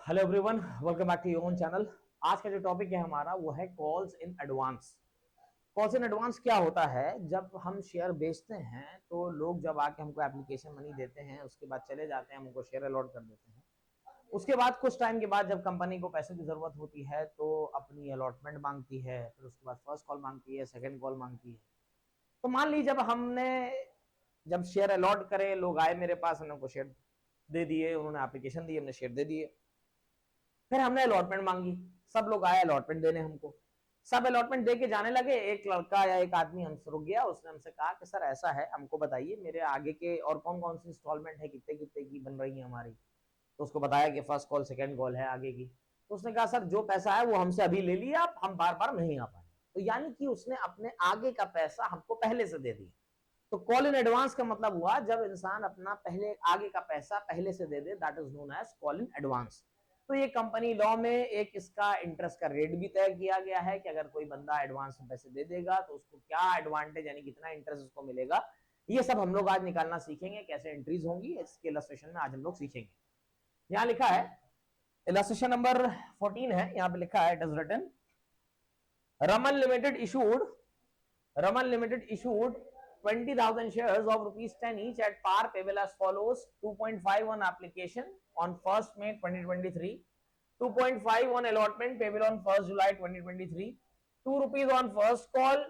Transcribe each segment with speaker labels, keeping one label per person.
Speaker 1: Hello everyone, welcome back to your own channel. आज का जो टॉपिक है हमारा वो है calls in advance. Calls in advance क्या होता है? जब हम शेयर बेचते हैं तो लोग जब आके हमको एप्लीकेशन मनी देते हैं, उसके बाद चले जाते हैं, हमको शेयर अलॉट कर देते हैं। उसके बाद कुछ टाइम के बाद जब कंपनी को पैसे की जरूरत होती है तो अपनी अलॉटमेंट मांगती है, फिर उसके बाद फर्स्ट कॉल मांगती है, सेकेंड कॉल मांगती है। तो मान लीजिए जब शेयर अलॉट करे, लोग आए मेरे पास, हमने उनको शेयर दे दिए, उन्होंने एप्लीकेशन दी, हमने शेयर दे दिए। फिर हमने अलॉटमेंट मांगी, सब लोग आए अलॉटमेंट देने हमको। सब अलॉटमेंट दे के जाने लगे, एक लड़का या एक आदमी हमसे रुक गया। उसने हमसे कहा कि सर ऐसा है, हमको बताइए मेरे आगे के और कौन कौन सी इंस्टॉलमेंट है, कितने कितने की बन रही है हमारी। तो उसको बताया कि फर्स्ट कॉल सेकंड कॉल है आगे की। तो उसने कहा सर जो पैसा है वो हमसे अभी ले लिया, आप हम बार बार नहीं आ पाए। तो यानी कि उसने अपने आगे का पैसा हमको पहले से दे दिया। तो कॉल इन एडवांस का मतलब हुआ जब इंसान अपना पहले आगे का पैसा पहले से दे दे, that is known as call in advance. तो ये कंपनी लॉ में एक इसका इंटरेस्ट का रेट भी तय किया गया है कि अगर कोई बंदा एडवांस में पैसे दे देगा तो उसको क्या एडवांटेज यानी कितना इंटरेस्ट उसको मिलेगा। ये सब हम लोग आज निकालना सीखेंगे, कैसे एंट्रीज होंगी इसके इलस्ट्रेशन में आज हम लोग सीखेंगे। यहाँ लिखा है, इलस्ट्रेशन नंबर 14 है, यहाँ पे लिखा है, it is written Raman limited issued Raman Limited issued 20,000 shares of rupees 10 each at par payable as follows: 2.5 on application on 1st May 2023, 2.5 on allotment payable on 1st July 2023, 2 rupees on first call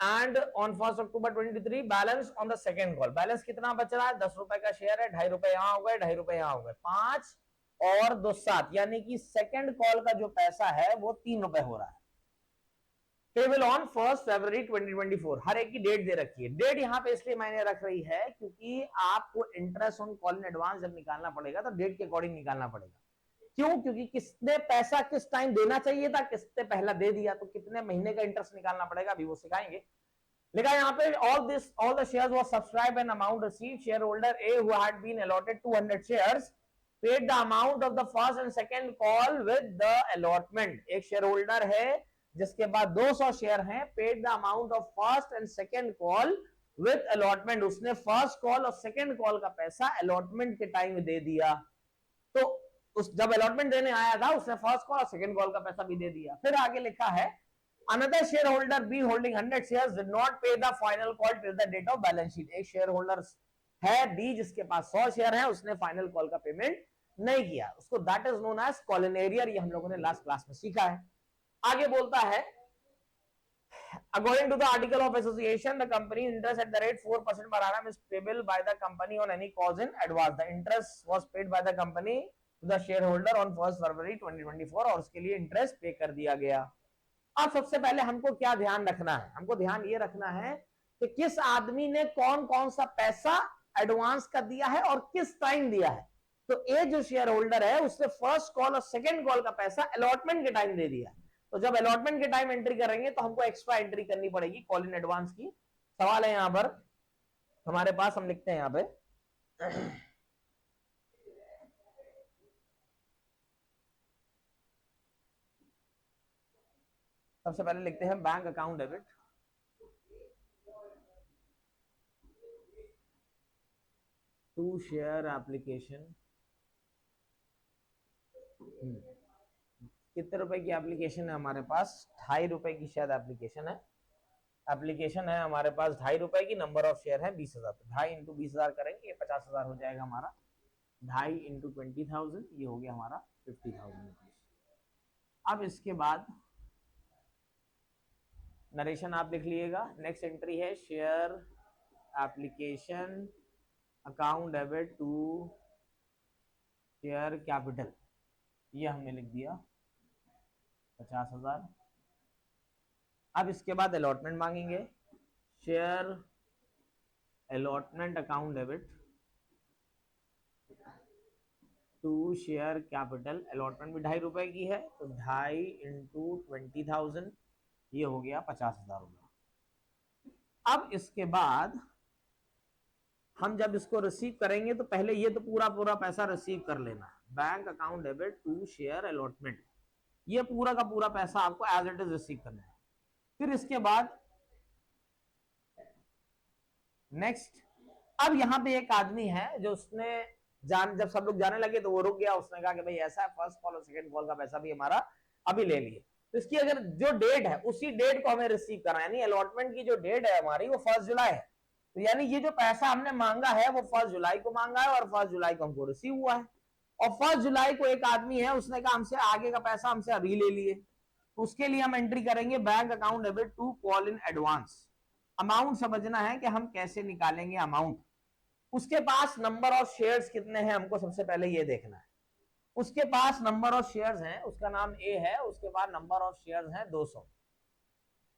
Speaker 1: and on 1st October 2023, balance on the second call. Balance कितना बच रहा है? 10 रुपए का share है, 2.5 रुपए यहां हो गए, 2.5 रुपए यहां हो गए, 5 और 2 7, यानी कि सेकेंड कॉल का जो पैसा है वो 3 रुपए हो रहा है। पेबल ऑन 1 फरवरी 2024, हर एक की डेट दे रखी है। डेट यहाँ पे इसलिए मैंने रख रही है क्योंकि आपको interest on call in advance जब निकालना पड़ेगा तो डेट के अकॉर्डिंग निकालना पड़ेगा। क्यों? क्योंकि किसने पैसा किस टाइम देना चाहिए था, किसने पहला दे दिया, तो कितने महीने का इंटरेस्ट निकालना पड़ेगा अभी वो सिखाएंगे। लिखा यहाँ पे all the shares was subscribe and amount received, share holder A who had been allotted 200 shares paid the amount of the first and second call with the allotment. एक शेयर होल्डर है जिसके बाद 200 शेयर हैं, paid the amount of first and second call with allotment. उसने first call और second call का पैसा allotment के टाइम दे दिया। तो उस जब अलॉटमेंट देने आया था उसने फर्स्ट कॉल और सेकंड कॉल का पैसा भी दे दिया। फिर आगे लिखा है, another shareholder B holding 100 shares did not pay the final call till the date of balance sheet। एक शेयर होल्डर है B जिसके पास 100 शेयर है, उसने फाइनल कॉल का पेमेंट नहीं किया, उसको that is known as call in arrear. ये हम लोगों ने लास्ट क्लास में सीखा है। आगे बोलता है, according to the article of association, the company interest at the rate 4% per annum is payable by the company on any cause in advance। The interest was paid by the company to the shareholder on 1 फरवरी 2024 और उसके लिए interest पे कर दिया गया। अब सबसे पहले हमको क्या ध्यान रखना है? हमको ध्यान ये रखना है कि किस आदमी ने कौन कौन सा पैसा एडवांस कर दिया है और किस टाइम दिया है। तो ए जो शेयर होल्डर है उसने फर्स्ट कॉल और सेकंड कॉल का पैसा अलॉटमेंट के टाइम दे दिया। तो जब अलॉटमेंट के टाइम एंट्री करेंगे तो हमको एक्स्ट्रा एंट्री करनी पड़ेगी कॉल इन एडवांस की। सवाल है यहां पर हमारे पास, हम लिखते हैं यहां पे, सबसे पहले लिखते हैं bank account debit to share application. कितने रुपए की एप्लीकेशन है हमारे पास? 2.5 रुपए की शायद एप्लीकेशन है। एप्लीकेशन है हमारे पास 2.5 रुपए की, नंबर ऑफ शेयर है 20,000। 2.5 इंटू 20,000 करेंगे, ये 50,000 हो जाएगा हमारा। 2.5 इंटू 20,000, ये हो गया हमारा 50,000 रुपीज। अब इसके बाद नरेशन आप लिख लीजिएगा। नेक्स्ट एंट्री है share application account debit to share capital, ये हमने लिख दिया 50,000। अब इसके बाद अलॉटमेंट मांगेंगे, share allotment account debit to share capital. Allotment भी 2.5 रुपए की है तो 2.5 इंटू 20,000, ये हो गया 50,000 रुपया। अब इसके बाद हम जब इसको रिसीव करेंगे तो पहले ये तो पूरा पूरा पैसा रिसीव कर लेना है। Bank account debit to share allotment, ये पूरा का पूरा पैसा आपको एज इट इज रिसीव करना है। फिर इसके बाद नेक्स्ट, अब यहां पे एक आदमी है जो उसने जब सब लोग जाने लगे तो वो रुक गया, उसने कहा कि भाई ऐसा है, फर्स्ट कॉल और सेकंड कॉल का पैसा भी हमारा अभी ले लिए। तो इसकी अगर जो डेट है उसी डेट को हमें रिसीव करना है, यानी अलॉटमेंट की जो डेट है हमारी वो 1 जुलाई है। तो यानी ये जो पैसा हमने मांगा है वो 1 जुलाई को मांगा है और 1 जुलाई को हमको रिसीव हुआ है। और 1 जुलाई को एक आदमी है, उसने कहा हमसे आगे का पैसा हमसे अभी ले लिए, तो उसके लिए हम एंट्री करेंगे bank account debit to call in advance. Amount समझना है कि हम कैसे निकालेंगे अमाउंट। उसके पास नंबर ऑफ शेयर्स कितने हैं हमको सबसे पहले ये देखना है। उसके पास नंबर ऑफ शेयर्स हैं, उसका नाम ए है, उसके बाद नंबर ऑफ शेयर्स हैं 200,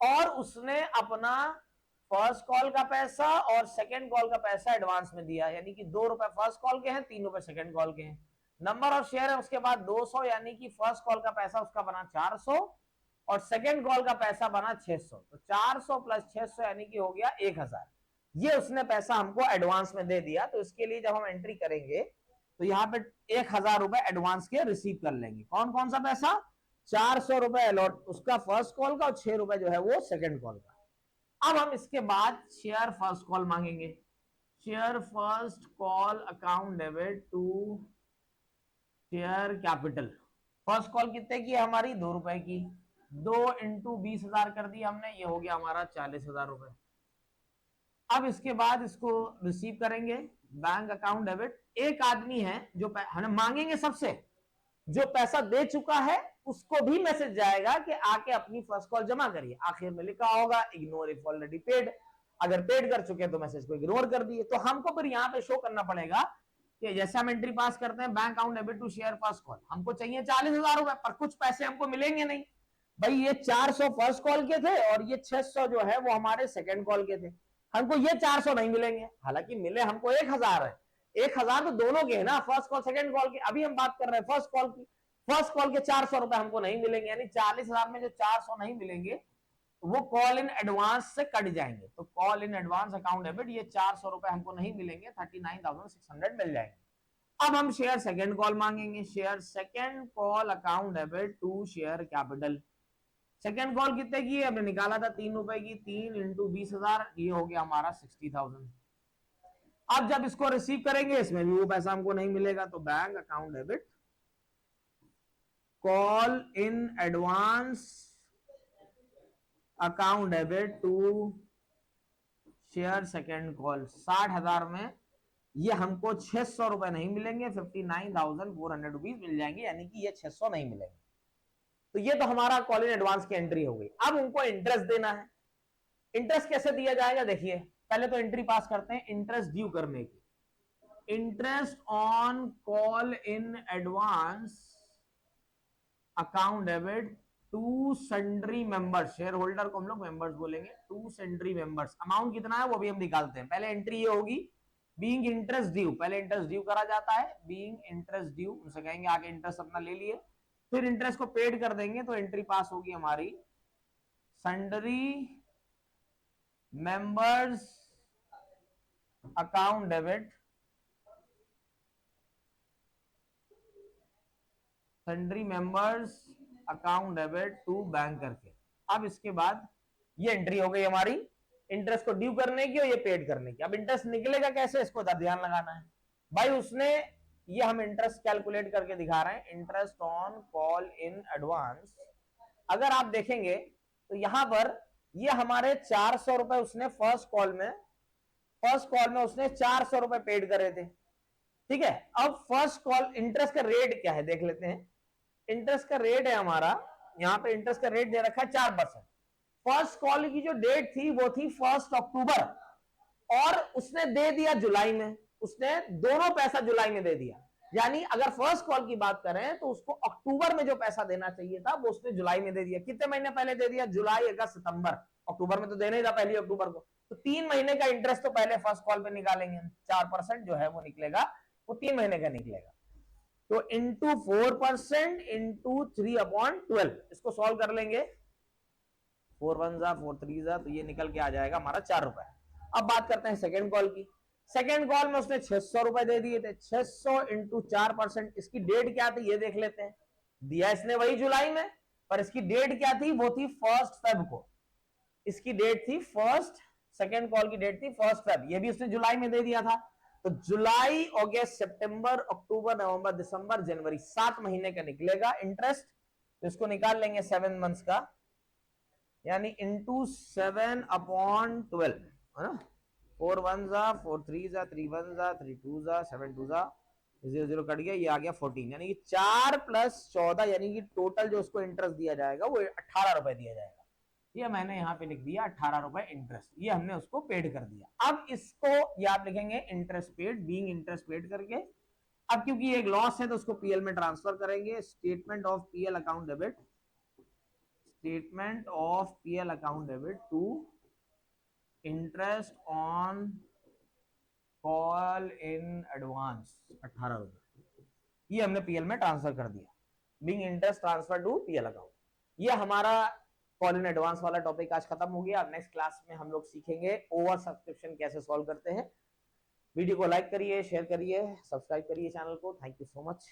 Speaker 1: और उसने अपना फर्स्ट कॉल का पैसा और सेकंड कॉल का पैसा एडवांस में दिया, यानी कि 2 रुपए फर्स्ट कॉल के हैं, 3 रुपए सेकंड कॉल के हैं। नंबर ऑफ शेयर है उसके बाद 200, यानी कि फर्स्ट कॉल का पैसा उसका बना 400 और सेकंड कॉल का पैसा बना 600। तो 400 प्लस 600 यानी कि हो गया 1000। ये उसने पैसा हमको एडवांस में दे दिया। तो इसके लिए जब हम एंट्री करेंगे तो यहाँ पे 1000 रुपए एडवांस के रिसीव कर लेंगे। कौन कौन सा पैसा? 400 रुपए अलॉट उसका फर्स्ट कॉल का और 6 रुपए जो है वो सेकंड कॉल का। अब हम इसके बाद शेयर फर्स्ट कॉल मांगेंगे। Share first call account debit to share capital. First call कितने की है हमारी? 2 रुपए की। 2 इंटू 20,000 कर दिया हमने, ये हो गया हमारा 40,000 रुपए। अब इसके बाद इसको रिसीव करेंगे बैंक अकाउंट डेबिट। एक आदमी है जो हम मांगेंगे सबसे, जो पैसा दे चुका है उसको भी मैसेज जाएगा कि आके अपनी फर्स्ट कॉल जमा करिए। आखिर में लिखा होगा इग्नोर इफ ऑलरेडी पेड। अगर पेड कर चुके तो मैसेज को इग्नोर कर दिए। तो हमको फिर यहाँ पे शो करना पड़ेगा कि जैसे हम एंट्री पास करते हैं bank account debit to share first call, हमको चाहिए 40,000 रुपए, पर कुछ पैसे हमको मिलेंगे नहीं। भाई ये 400 फर्स्ट कॉल के थे और ये 600 जो है वो हमारे सेकंड कॉल के थे, हमको ये 400 नहीं मिलेंगे। हालांकि मिले हमको 1000 है। 1000 तो दोनों के है ना, फर्स्ट कॉल सेकंड कॉल की। अभी हम बात कर रहे हैं फर्स्ट कॉल की। फर्स्ट कॉल के 400 रुपए हमको नहीं मिलेंगे, यानी 40,000 में जो 400 नहीं मिलेंगे वो कॉल इन एडवांस से कट जाएंगे। तो call in advance account debit, ये 400 रुपए हमको नहीं मिलेंगे, 39,600 मिल जाएंगे। अब हम शेयर सेकंड कॉल मांगेंगे। Share second call account debit to share capital. Second call कितने की है? हमने निकाला था 3 रुपए की। 3 इंटू 20,000, ये हो गया हमारा 60,000। अब जब इसको रिसीव करेंगे इसमें भी वो पैसा हमको नहीं मिलेगा। तो bank account debit call in advance account debit to share second call. 60,000 में ये हमको 600 रुपए नहीं मिलेंगे, 59,400 रुपीज मिल जाएंगे, यानी कि ये 600 नहीं मिलेंगे। तो ये तो हमारा कॉल इन एडवांस की एंट्री हो गई। अब उनको इंटरेस्ट देना है। इंटरेस्ट कैसे दिया जाएगा? देखिए पहले तो एंट्री पास करते हैं इंटरेस्ट ड्यू करने की। Interest on call in advance account debit to sundry members. Share holder को हम लोग मेंबर्स बोलेंगे। To sundry members. अमाउंट कितना है वो भी हम निकालते हैं। पहले एंट्री ये होगी बीइंग इंटरेस्ट ड्यू। पहले इंटरेस्ट ड्यू करा जाता है, बीइंग इंटरेस्ट ड्यू। उनसे कहेंगे आगे इंटरेस्ट अपना ले लिए, फिर इंटरेस्ट को पेड कर देंगे। तो एंट्री पास होगी हमारी sundry members account debit, sundry members account debit to bank करके। अब इसके बाद ये एंट्री हो गई हमारी इंटरेस्ट को ड्यू करने की और ये पेड करने की। अब इंटरेस्ट निकलेगा कैसे, इसको ध्यान लगाना है भाई। उसने ये हम इंटरेस्ट कैलकुलेट करके दिखा रहे हैं, interest on call in advance. अगर आप देखेंगे तो यहां पर ये हमारे 400 रुपए उसने फर्स्ट कॉल में उसने 400 रुपए पेड करे थे, ठीक है। अब फर्स्ट कॉल इंटरेस्ट का रेट क्या है देख लेते हैं। इंटरेस्ट का रेट है हमारा, यहां पे इंटरेस्ट का रेट दे रखा है 4%। फर्स्ट कॉल की जो डेट थी वो थी 1 अक्टूबर और उसने दे दिया जुलाई में। उसने दोनों पैसा जुलाई में दे दिया, यानी अगर फर्स्ट कॉल की बात करें तो उसको अक्टूबर में जो पैसा देना चाहिए था वो उसने जुलाई में दे दिया। कितने महीने पहले दे दिया? जुलाई, अगस्त, सितंबर। अक्टूबर में तो देना ही था पहली अक्टूबर को। तो 3 महीने का इंटरेस्ट तो पहले फर्स्ट कॉल पे निकालेंगे। 4% जो है वो निकलेगा, वो 3 महीने का निकलेगा। तो इंटू 4% इंटू 3/12 इसको सॉल्व कर लेंगे। 4 1 जा 4 3 जा, तो ये निकल के आ जाएगा हमारा 4 रुपए। अब बात करते हैं सेकंड कॉल की। सेकंड कॉल में उसने 600 रुपए दे दिए थे। 600 इंटू 4%, इसकी डेट क्या थी ये देख लेते हैं। दिया इसने वही जुलाई में, पर इसकी डेट क्या थी? वो थी 1 फेब को। इसकी डेट थी सेकंड कॉल की डेट थी 1 फेब, ये भी उसने जुलाई में दे दिया था। तो जुलाई, अगस्त, सितंबर, अक्टूबर, नवंबर, दिसंबर, जनवरी, 7 महीने का निकलेगा इंटरेस्ट। तो इसको निकाल लेंगे 7 मंथ्स का, यानी इंटू 7/12, है ना। 4 1 जा, 4 3 जा, 3 1 जा, 3 2 जा, 7 2 जा, 0 0 कट गया, ये आ गया 14, यानी कि 4 + 14, यानी कि टोटल जो उसको इंटरेस्ट दिया जाएगा वो 18 रुपए दिया जाएगा। ये मैंने यहाँ पे लिख दिया 18 रुपए इंटरेस्ट, ये हमने उसको पेड कर दिया। अब इसको ये आप लिखेंगे interest paid, being interest paid करके। अब क्योंकि एक लॉस है तो उसको पीएल में ट्रांसफर करेंगे, statement of PL account debit, statement of PL account debit to interest on call in advance 18 रुपए, ये हमने पीएल में ट्रांसफर कर दिया, being interest transfer to PL account. ये हमारा कॉल इन एडवांस वाला टॉपिक आज खत्म हो गया। अब नेक्स्ट क्लास में हम लोग सीखेंगे ओवर सब्सक्रिप्शन कैसे सॉल्व करते हैं। वीडियो को लाइक करिए, शेयर करिए, सब्सक्राइब करिए चैनल को। Thank you so much.